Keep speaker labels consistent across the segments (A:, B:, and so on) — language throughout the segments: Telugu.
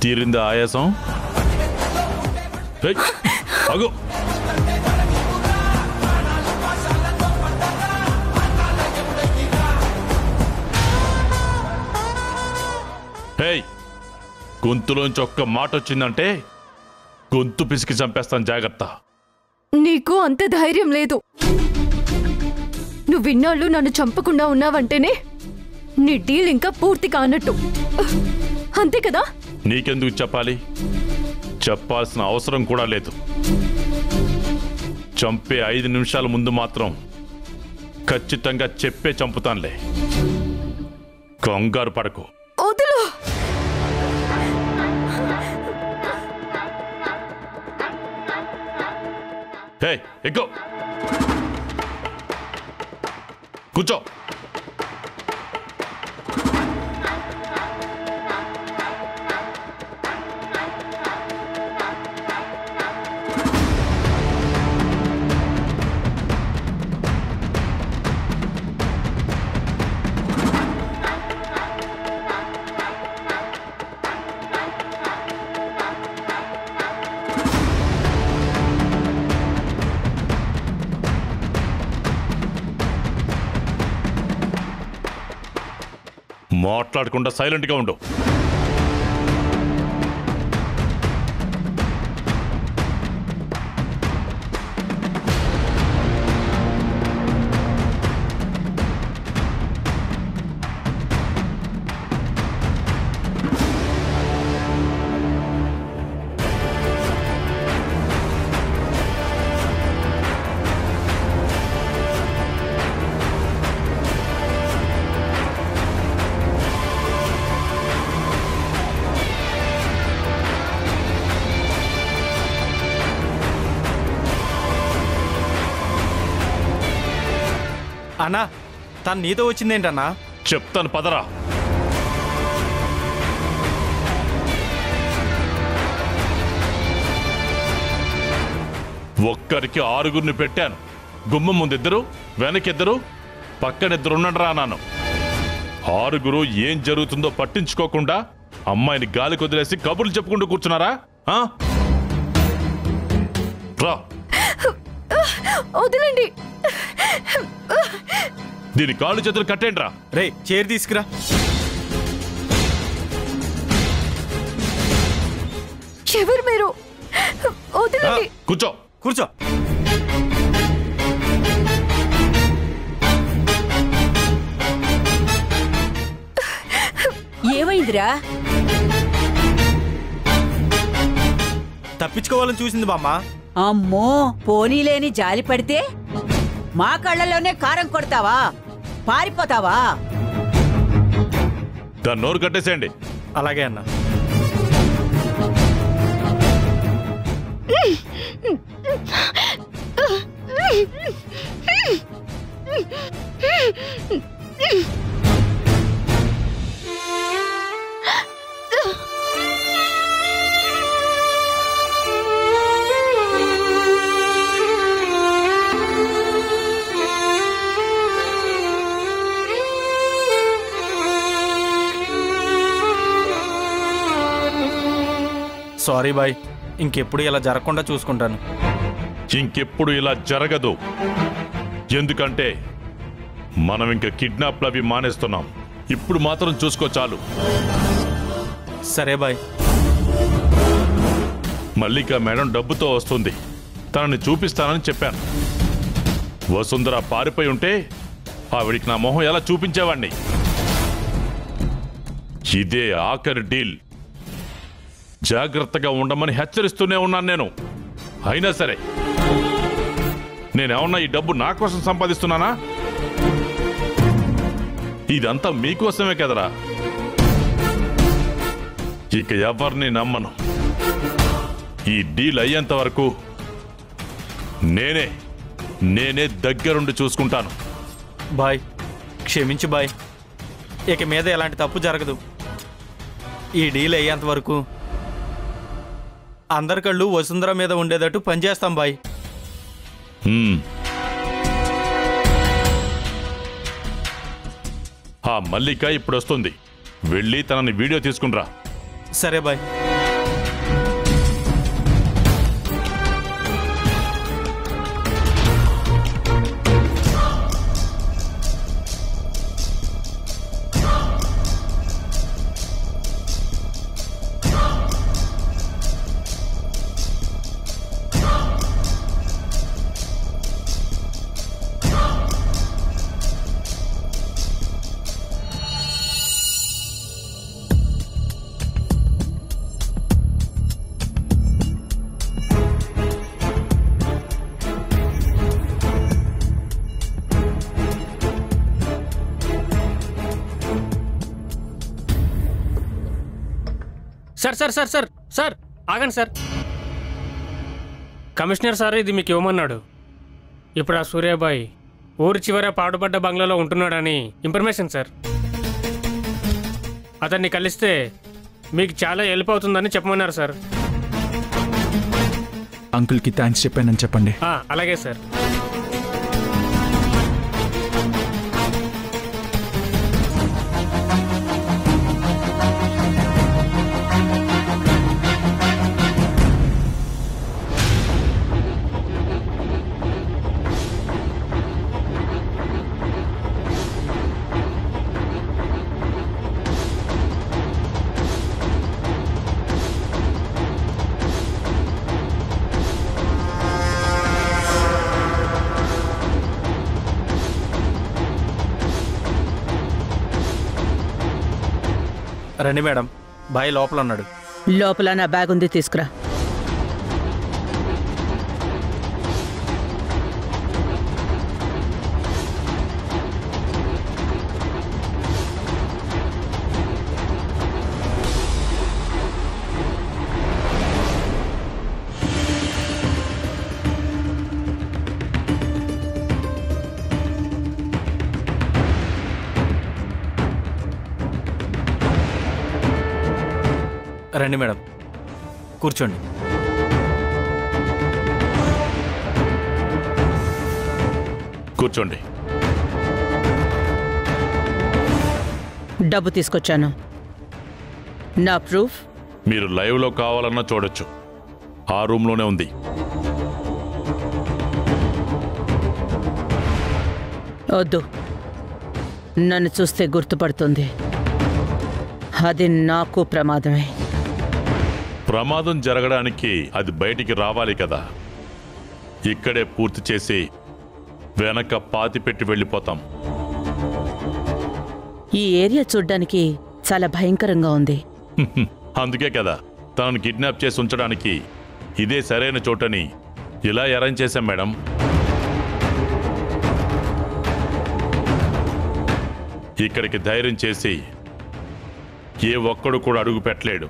A: తీరిందా ఆయాసం? అగో గొంతులోంచి ఒక్క మాట వచ్చిందంటే గొంతు పిసికి చంపేస్తాను, జాగ్రత్త.
B: నీకు అంత ధైర్యం లేదు. నువ్వు ఇన్నాళ్ళు నన్ను చంపకుండా ఉన్నావంటేనే నీ డీల్ ఇంకా పూర్తి కానట్టు, అంతే కదా?
A: నీకెందుకు చెప్పాలి? చెప్పాల్సిన అవసరం కూడా లేదు. చంపే 5 నిమిషాల ముందు మాత్రం ఖచ్చితంగా చెప్పే చంపుతానులే. కంగారు పడకు.
B: వదులు.
A: ఎక్కు, కూర్చో. మాట్లాడకుండా సైలెంట్గా ఉండు.
C: అన్నా, తను నీతో వచ్చిందేంటన్నా?
A: చెప్తాను, పదరా. ఒక్కరికి 6గురిని పెట్టాను. గుమ్మం ముందు 2, వెనకిద్దరు, పక్కనిద్దరు ఉన్నట్రా అన్నాను. ఆరుగురు ఏం జరుగుతుందో పట్టించుకోకుండా అమ్మాయిని గాలి కొదిలేసి కబుర్లు చెప్పుకుంటూ కూర్చున్నారా? రా,
B: వదలండి.
A: దీని కాళ్ళు చేతులు కట్టేండి రా.
C: రే చైర్ తీసుకురా.
B: ఎవరు మీరు? వదలండి.
A: కూర్చో.
C: కూర్చో.
D: ఏమైందిరా?
C: తప్పించుకోవాలని చూసింది బామ్మ.
D: అమ్మో, పోనీలేని జాలి పడితే మా కళ్ళలోనే కారం కొడతావా? పారిపోతావా?
A: దాన్ని నోరు కట్టేసేయండి.
C: అలాగే అన్న. సారీ బాయ్, ఇంకెప్పుడు ఇలా జరగకుండా చూసుకుంటాను.
A: ఇంకెప్పుడు ఇలా జరగదు. ఎందుకంటే మనం ఇంకా కిడ్నాప్లు అవి మానేస్తున్నాం. ఇప్పుడు మాత్రం చూసుకో చాలు.
C: సరే బాయ్.
A: మల్లిక మేడం డబ్బుతో వస్తుంది, తనని చూపిస్తానని చెప్పాను. వసుంధర పారిపోయి ఉంటే ఆవిడికి నా మొహం ఎలా చూపించేవాణ్ణి? ఇదే ఆఖరి డీల్. జాగ్రత్తగా ఉండమని హెచ్చరిస్తూనే ఉన్నాను నేను. అయినా సరే నేనేమన్నా ఈ డబ్బు నా కోసం సంపాదిస్తున్నానా? ఇదంతా మీకోసమే కదరా. ఇక ఎవరిని నమ్మను. ఈ డీల్ అయ్యేంత వరకు నేనే దగ్గరుండి చూసుకుంటాను.
C: బాయ్, క్షమించు బాయ్. ఇక మీద ఎలాంటి తప్పు జరగదు. ఈ డీల్ అయ్యేంత వరకు అందరి కళ్ళు వసుంధర మీద ఉండేటట్టు పనిచేస్తాం బాయ్.
A: ఆ మల్లిక ఇప్పుడు వస్తుంది. వెళ్ళి తనని వీడియో తీసుకునిరా.
C: సరే bye.
E: Sir sir sir sir sir ఆగండి సార్. కమిషనర్ సార్ ఇది మీకు ఇవ్వమన్నాడు. ఇప్పుడు ఆ సూర్యాబాయ్ ఊరి చివర పాడుపడ్డ బంగ్లాలో ఉంటున్నాడని ఇన్ఫర్మేషన్ సార్. అతన్ని కలిస్తే మీకు చాలా హెల్ప్ అవుతుందని చెప్పమన్నారు సార్.
F: అంకుల్కి థ్యాంక్స్ చెప్పానని చెప్పండి.
E: అలాగే సార్.
C: రండి మేడం, బాయ్ లోపల ఉన్నాడు.
D: లోపల నా బ్యాగ్ ఉంది, తీసుకురా.
C: రండి మేడం, కూర్చోండి.
A: కూర్చోండి.
D: డబ్బు తీసుకొచ్చాను. నా ప్రూఫ్?
A: మీరు లైవ్లో కావాలన్నా చూడొచ్చు. ఆ రూమ్లోనే ఉంది.
D: వద్దు, నన్ను చూస్తే గుర్తుపడుతుంది. అది నాకు ప్రమాదమే.
A: ప్రమాదం జరగడానికి అది బయటికి రావాలి కదా. ఇక్కడే పూర్తి చేసి వెనక పాతిపెట్టి వెళ్ళిపోతాం.
D: ఈ ఏరియా చూడ్డానికి చాలా భయంకరంగా ఉంది.
A: అందుకే కదా తనను కిడ్నాప్ చేసి ఉంచడానికి ఇదే సరైన చోటని ఇలా అరేంజ్ చేశాం మేడం. ఇక్కడికి ధైర్యం చేసి ఏ ఒక్కడు కూడా అడుగు పెట్టలేడు.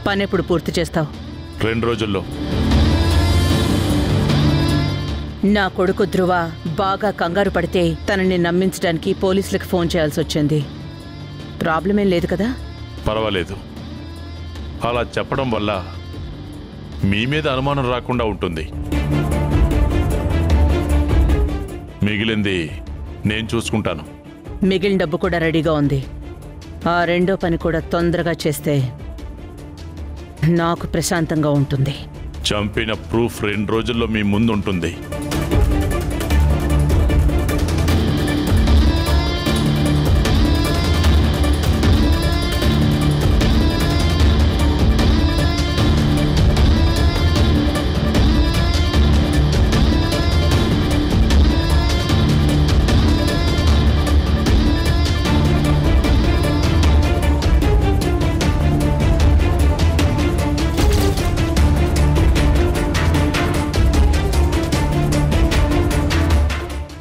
D: పని ఎప్పుడు పూర్తి చేస్తావు?
A: 2 రోజుల్లో.
D: నా కొడుకు ధ్రువ బాగా కంగారు పడితే తనని నమ్మించడానికి పోలీసులకు ఫోన్ చేయాల్సి వచ్చింది. ప్రాబ్లం ఏం లేదు కదా?
A: పర్వాలేదు. అలా చెప్పడం వల్ల మీ మీద అనుమానం రాకుండా ఉంటుంది. మిగిలింది నేను చూసుకుంటాను.
D: మిగిలిన డబ్బు కూడా రెడీగా ఉంది. ఆ రెండో పని కూడా తొందరగా చేస్తే నాకు ప్రశాంతంగా ఉంటుంది.
A: చంపిన ప్రూఫ్ 2 రోజుల్లో మీ ముందు ఉంటుంది.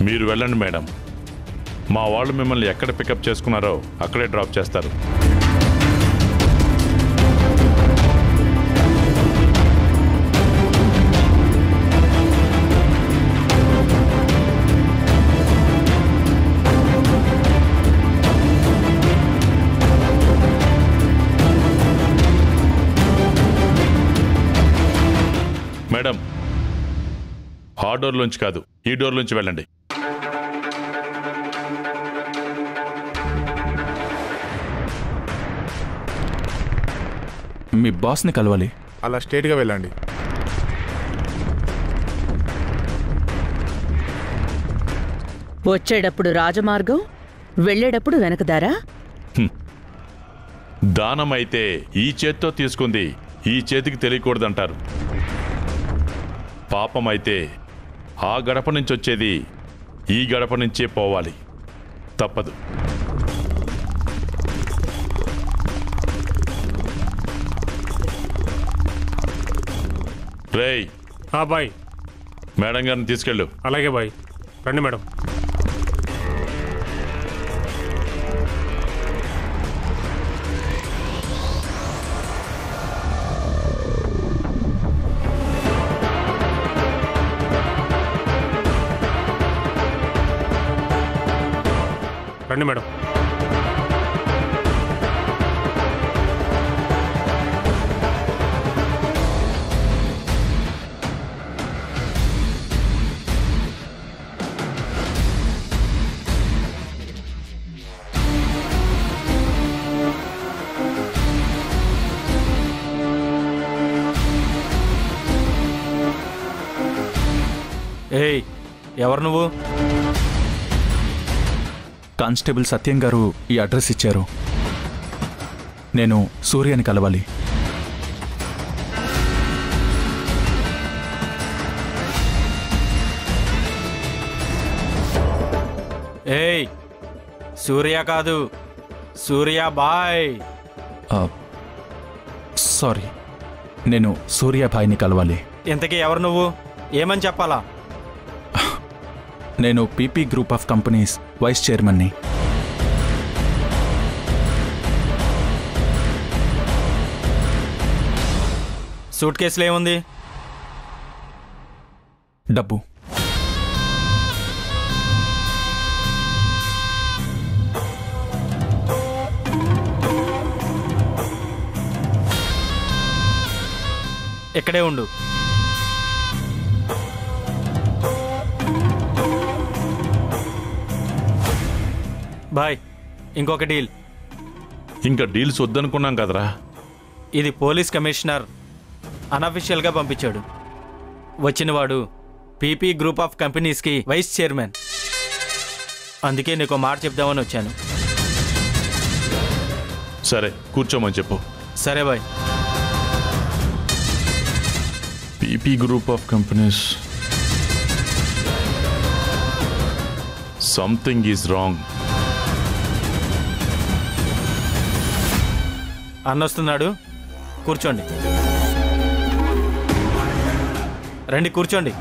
A: మీరు వెళ్ళండి మేడం. మా వాళ్ళు మిమ్మల్ని ఎక్కడ పికప్ చేసుకున్నారో అక్కడే డ్రాప్ చేస్తారు. మేడం, ఆ డోర్లోంచి కాదు, ఈ డోర్లోంచి వెళ్ళండి.
F: మీ బాస్ని కలవాలి.
G: అలా స్ట్రేట్గా వెళ్ళండి.
D: వచ్చేటప్పుడు రాజమార్గం, వెళ్ళేటప్పుడు వెనకదారా?
A: దానం అయితే ఈ చేత్తో తీసుకుంది ఈ చేతికి తెలియకూడదంటారు. పాపం అయితే ఆ గడప నుంచి వచ్చేది ఈ గడప నుంచే పోవాలి. తప్పదు. రేయ్,
E: బాయ్.
A: మేడం గారిని తీసుకెళ్ళు.
E: అలాగే బాయ్. రండి మేడం. రండి మేడం.
C: ఏయ్, ఎవరు నువ్వు?
F: కానిస్టేబుల్ సత్యం గారు ఈ అడ్రస్ ఇచ్చారు. నేను సూర్యని కలవాలి.
C: ఏయ్, సూర్య కాదు, సూర్య బాయ్.
F: సారీ, నేను సూర్యాభాయిని కలవాలి.
C: ఇంతకీ ఎవరు నువ్వు? ఏమని చెప్పాలా?
F: నేను PP group of companies vice చైర్మన్ని.
C: సూట్ కేసులో ఏముంది?
F: డబ్బు.
C: ఇక్కడే ఉండు. బాయ్, ఇంకొక డీల్.
A: ఇంకా డీల్స్ వద్దనుకున్నాం కదరా.
C: ఇది పోలీస్ కమిషనర్ అనఫిషియల్గా పంపించాడు. వచ్చినవాడు పీపీ గ్రూప్ ఆఫ్ కంపెనీస్కి వైస్ చైర్మన్. అందుకే నీకు మాట చెప్దామని వచ్చాను.
A: సరే, కూర్చోమని చెప్పు.
C: సరే boy.
A: PP group of companies. Something is wrong.
C: అన్నొస్తున్నాడు, కూర్చోండి. రండి, కూర్చోండి.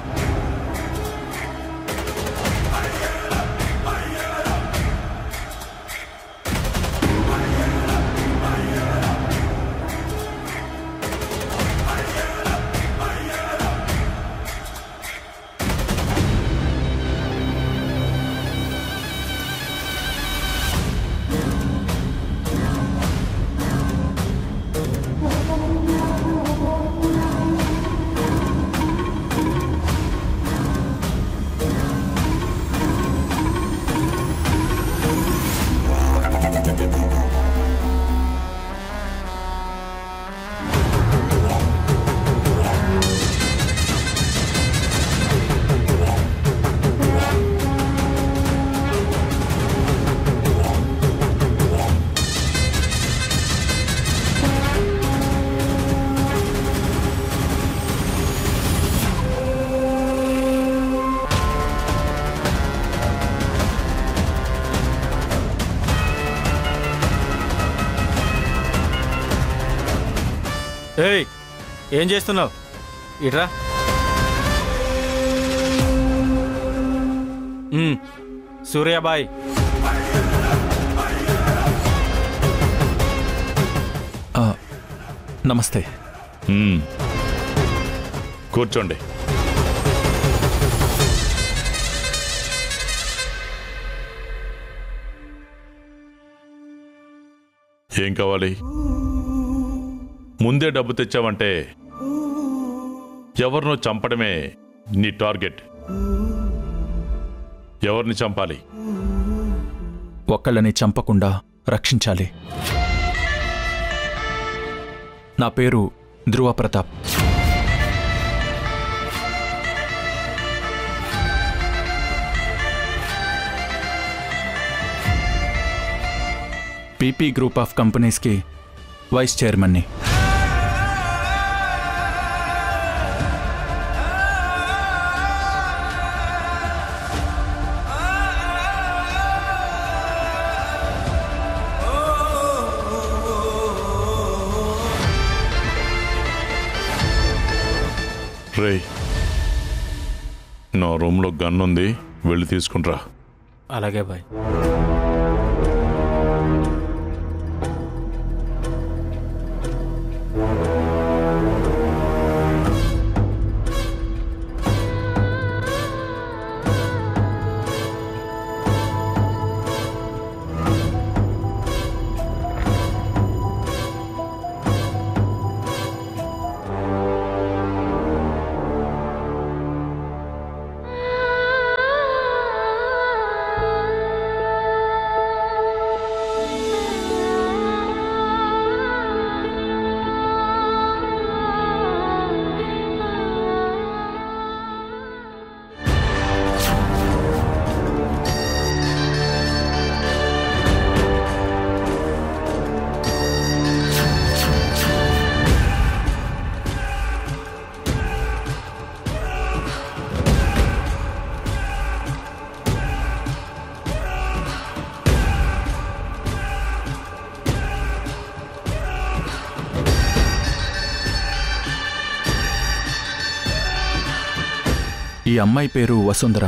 C: ఏయ్, ఏం చేస్తున్నావు? ఇట్రా. సూర్యాబాయ్,
F: నమస్తే.
A: కూర్చోండి. ఏం కావాలి? ముందే డబ్బు తెచ్చావంటే ఎవరినో చంపడమే నీ టార్గెట్. ఎవరిని చంపాలి?
F: ఒక్కళ్ళని చంపకుండా రక్షించాలి. నా పేరు Dhruva Pratap. PP group of కంపెనీస్కి వైస్ చైర్మన్ని.
A: రే, నా రూమ్లో గన్ ఉంది, వెళ్ళి తీసుకుంట్రా.
C: అలాగే బాయ్.
F: ఈ అమ్మాయి పేరు వసుంధర.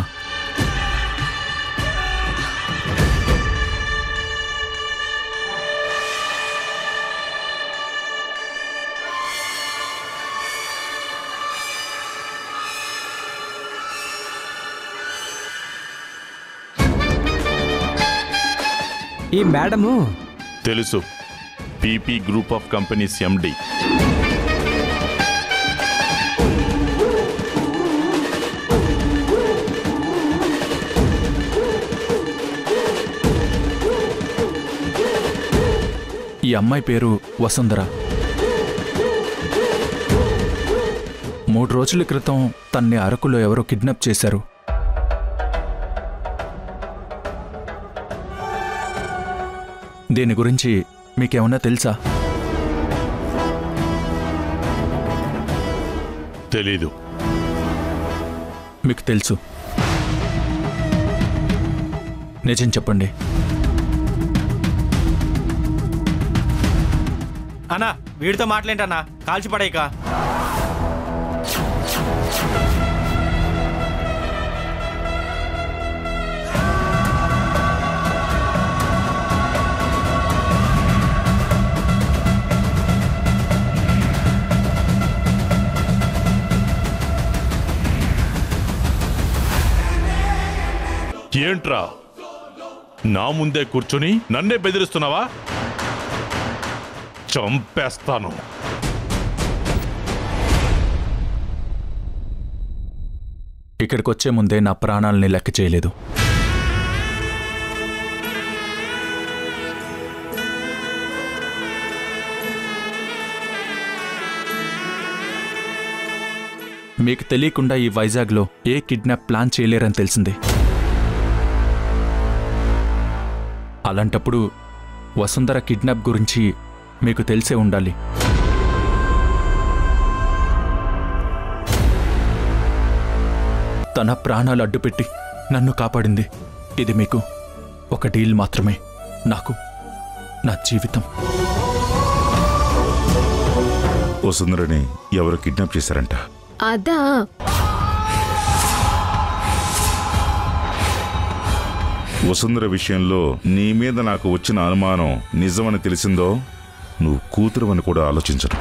G: ఈ మేడము
A: తెలుసు, పీపీ గ్రూప్ ఆఫ్ కంపెనీస్ ఎండి.
F: అమ్మాయి పేరు వసుంధర. 3 రోజుల క్రితం తన్ని అరకులో ఎవరో కిడ్నాప్ చేశారు. దీని గురించి మీకేమన్నా తెలుసా?
A: తెలీదు.
F: మీకు తెలుసు. నిజం చెప్పండి.
C: అన్నా వీడితో మాట్లాడేంటన్నా, కాల్చి పడేయక.
A: ఏంట్రా నా ముందే కూర్చుని నన్నే బెదిరిస్తున్నావా? చంపేస్తాను.
F: ఇక్కడికొచ్చే ముందే నా ప్రాణాలని లెక్క చేయలేదు. మీకు తెలియకుండా ఈ వైజాగ్లో ఏ కిడ్నాప్ ప్లాన్ చేయలేరని తెలిసింది. అలాంటప్పుడు వసుంధర కిడ్నాప్ గురించి మీకు తెలిసే ఉండాలి. తన ప్రాణాలు అడ్డుపెట్టి నన్ను కాపాడింది. ఇది మీకు ఒక డీల్ మాత్రమే, నాకు నా జీవితం.
H: వసుంధరని ఎవరు కిడ్నాప్ చేశారంట?
B: అదా,
H: వసుంధర విషయంలో నీ మీద నాకు వచ్చిన అనుమానం నిజమని తెలిసిందో నువ్వు కూతురు అని కూడా ఆలోచించను.